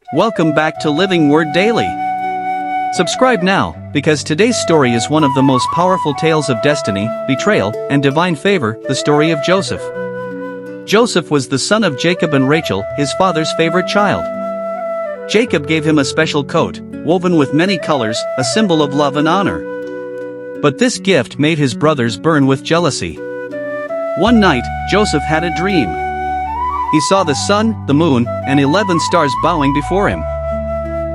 Welcome back to Living Word Daily. Subscribe now, because today's story is one of the most powerful tales of destiny, betrayal, and divine favor, the story of Joseph. Joseph was the son of Jacob and Rachel, his father's favorite child. Jacob gave him a special coat, woven with many colors, a symbol of love and honor. But this gift made his brothers burn with jealousy. One night, Joseph had a dream. He saw the sun, the moon, and 11 stars bowing before him.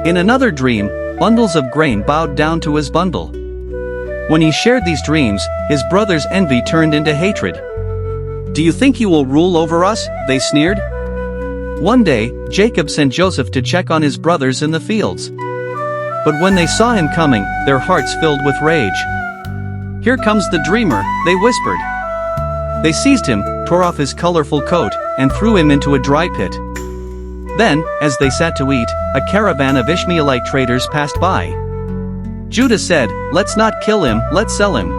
In another dream, bundles of grain bowed down to his bundle. When he shared these dreams, his brothers' envy turned into hatred. "Do you think you will rule over us?" they sneered. One day, Jacob sent Joseph to check on his brothers in the fields. But when they saw him coming, their hearts filled with rage. "Here comes the dreamer," they whispered. They seized him, tore off his colorful coat, and threw him into a dry pit. Then, as they sat to eat, a caravan of Ishmaelite traders passed by. Judah said, "Let's not kill him, let's sell him."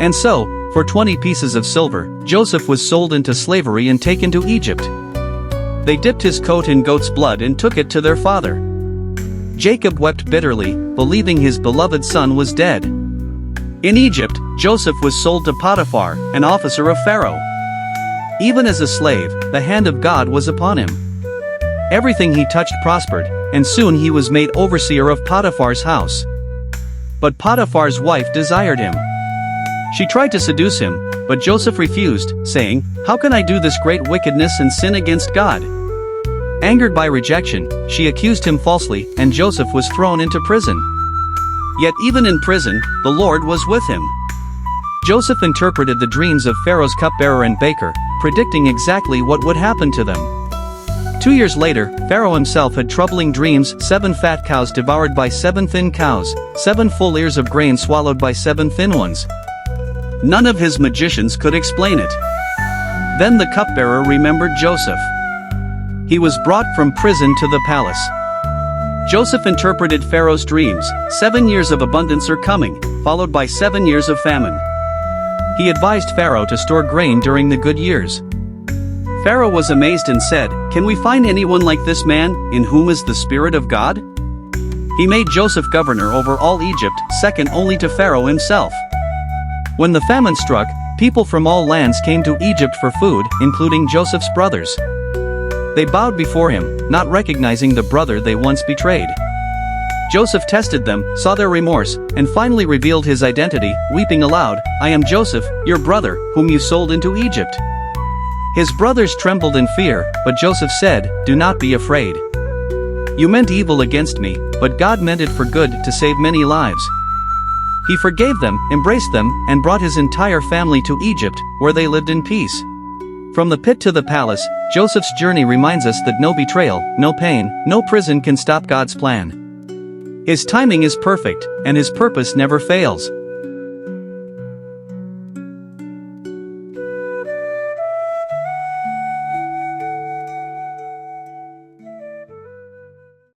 And so, for 20 pieces of silver, Joseph was sold into slavery and taken to Egypt. They dipped his coat in goat's blood and took it to their father. Jacob wept bitterly, believing his beloved son was dead. In Egypt, Joseph was sold to Potiphar, an officer of Pharaoh. Even as a slave, the hand of God was upon him. Everything he touched prospered, and soon he was made overseer of Potiphar's house. But Potiphar's wife desired him. She tried to seduce him, but Joseph refused, saying, "How can I do this great wickedness and sin against God?" Angered by rejection, she accused him falsely, and Joseph was thrown into prison. Yet even in prison, the Lord was with him. Joseph interpreted the dreams of Pharaoh's cupbearer and baker, predicting exactly what would happen to them. 2 years later, Pharaoh himself had troubling dreams: 7 fat cows devoured by 7 thin cows, 7 full ears of grain swallowed by 7 thin ones. None of his magicians could explain it. Then the cupbearer remembered Joseph. He was brought from prison to the palace. Joseph interpreted Pharaoh's dreams: 7 years of abundance are coming, followed by 7 years of famine. He advised Pharaoh to store grain during the good years. Pharaoh was amazed and said, "Can we find anyone like this man, in whom is the Spirit of God?" He made Joseph governor over all Egypt, second only to Pharaoh himself. When the famine struck, people from all lands came to Egypt for food, including Joseph's brothers. They bowed before him, not recognizing the brother they once betrayed. Joseph tested them, saw their remorse, and finally revealed his identity, weeping aloud, "I am Joseph, your brother, whom you sold into Egypt." His brothers trembled in fear, but Joseph said, "Do not be afraid. You meant evil against me, but God meant it for good to save many lives." He forgave them, embraced them, and brought his entire family to Egypt, where they lived in peace. From the pit to the palace, Joseph's journey reminds us that no betrayal, no pain, no prison can stop God's plan. His timing is perfect, and his purpose never fails.